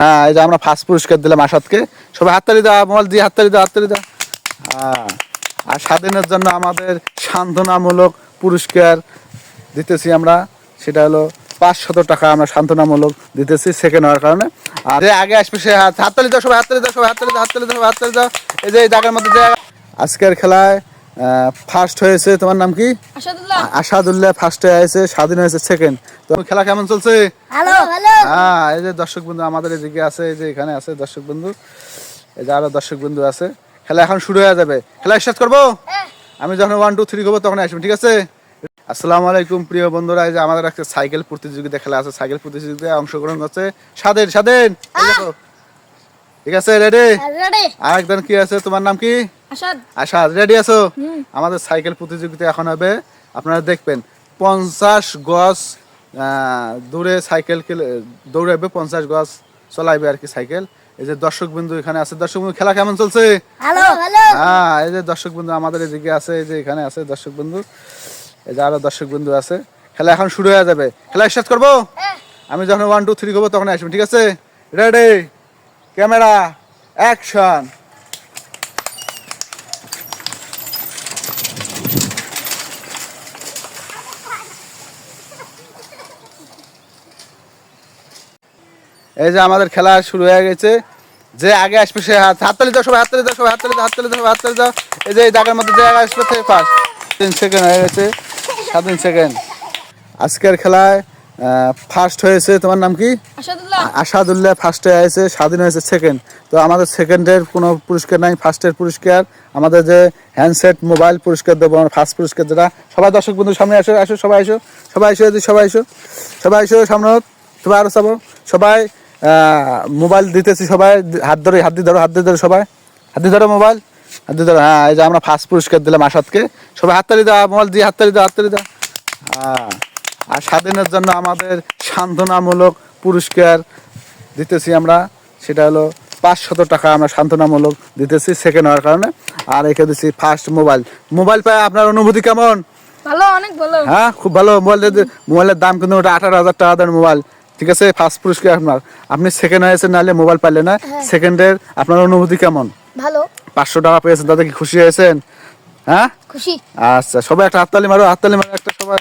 হ্যাঁ, এই যে আমরা ফার্স্ট পুরস্কার দিলাম আসাদকে। সবাই হাততালি দাও, মোবাইল দিয়ে হাততালি দাও, হাততালি দাও। হ্যাঁ, আর স্বাধীনের জন্য আমাদের সান্ত্বনামূলক পুরস্কার দিতেছি আমরা, সেটা হলো 500 টাকা আমরা সান্ত্বনামূলক দিতেছি সেকেন্ড হওয়ার কারণে। আর যে আগে আসবে সে হাততালি দাও, সবাই হাততালি দাও, সবাই হাততালি দাও, হাততালি দাও, সবাই হাততালি দাও। এই যে এই দাগের মধ্যে যে আজকের খেলায় ফার্স্ট হয়েছে, তোমার নাম কি? আসাদুল্লাহ ফার্স্ট হয়েছে, স্বাধীন হয়েছে সেকেন্ড। তো খেলা কেমন চলছে? ভালো ভালো। হ্যাঁ, এই যে দর্শক বন্ধু আমাদের এদিকে আছে, এই যে এখানে আছে দর্শক বন্ধু, এই যে আরো দর্শক বন্ধু আছে। খেলা এখন শুরু হয়ে যাবে। খেলা স্টার্ট করবো, আমি যখন 1 2 3 করবো তখন আসবেন, ঠিক আছে? আসসালামু আলাইকুম প্রিয় বন্ধুরা, এই যে আমাদের একটা সাইকেল প্রতিযোগিতা খেলা আছে, সাইকেল প্রতিযোগিতায় অংশগ্রহণ করছে স্বাধীন। স্বাধীন, ঠিক আছে? রেডি? রেডি। আরেকজন কি আছে, তোমার নাম কি? আসাদ। আশা, রেডি আছো? আমাদের সাইকেল প্রতিযোগিতা এখন হবে, আপনারা দেখবেন 50 গজ দূরে সাইকেল দৌড়াবে, 50 গজ চলাইবে আর কি সাইকেল। এই যে দর্শক বিন্দু এখানে আছে। দর্শক বিন্দু খেলা কেমন চলছে? ভালো ভালো। হ্যাঁ, এই যে দর্শক বিন্দু আমাদের এদিকে আছে, এই যে এখানে আছে দর্শক বিন্দু, এই যে আরো দর্শক বিন্দু আছে। খেলা এখন শুরু হয়ে যাবে। খেলা স্টার্ট করবো, আমি যখন 1 2 3 করবো তখন আসবেন, ঠিক আছে? Ready, camera, action. এই যে আমাদের খেলা শুরু হয়ে গেছে। যে আগে আসবে সে হাততালি দাও, সবাই হাততালি দাও, সবাই হাততালি দাও, হাততালি দাও, সবাই হাততালি দাও। এই যে এই দাগের মধ্যে যে আগে আসবে ফার্স্ট। 3 সেকেন্ড হয়ে গেছে, 7 সেকেন্ড। আজকের খেলায় ফার্স্ট হয়েছে, তোমার নাম কি? আসাদুল্লাহ। আসাদুল্লাহ ফার্স্ট হয়েছে, স্বাধীন হয়েছে সেকেন্ড। তো আমাদের সেকেন্ডের কোনো পুরস্কার নাই, ফার্স্টের পুরস্কার আমাদের যে হ্যান্ডসেট মোবাইল পুরস্কার দেবো, আমরা ফার্স্ট পুরস্কার যেটা। সবাই দর্শক বন্ধু সামনে আসো, আসো সবাই আসো, সবাই আসো, সবাই আসো, সবাই আসো সামনে, সবাই আরো যাবো। সবাই মোবাইল দিতেছি, সবাই হাত ধরে, হাত দিয়ে ধরো, হাত দিয়ে ধরো, সবাই হাত দিয়ে ধরো, মোবাইল হাত দিয়ে ধরো। হ্যাঁ, এই যে আমরা ফার্স্ট পুরস্কার দিলাম আসাদকে। সবাই হাততালি দাও, মোবাইল দিয়ে হাততালি দাও, হাততালি দাও। হ্যাঁ, আর স্বাধীনের জন্য আমাদের সান্ত্বনামূলক পুরস্কার দিতেছি আমরা, সেটা হলো 500 টাকা আমরা সান্ত্বনামূলক দিতেছি সেকেন্ড হওয়ার কারণে। আর এখানে দিচ্ছি ফার্স্ট মোবাইল। মোবাইল পায় আপনার অনুভূতি কেমন? ভালো, অনেক ভালো। হ্যাঁ, খুব ভালো। মোবাইলের দাম কিন্তু ওটা 18,000 টাকা দেন মোবাইল, ঠিক আছে? ফার্স্ট পুরস্কার আপনার, আপনি সেকেন্ড হয়েছেন, নাহলে মোবাইল পাইলে না। সেকেন্ডের আপনার অনুভূতি কেমন? ভালো। 500 টাকা পেয়েছেন, তাতে কি খুশি হয়েছেন? হ্যাঁ, খুশি। আচ্ছা, সবাই একটা হাততালি মারো, হাততালি মারো একটা সবাই।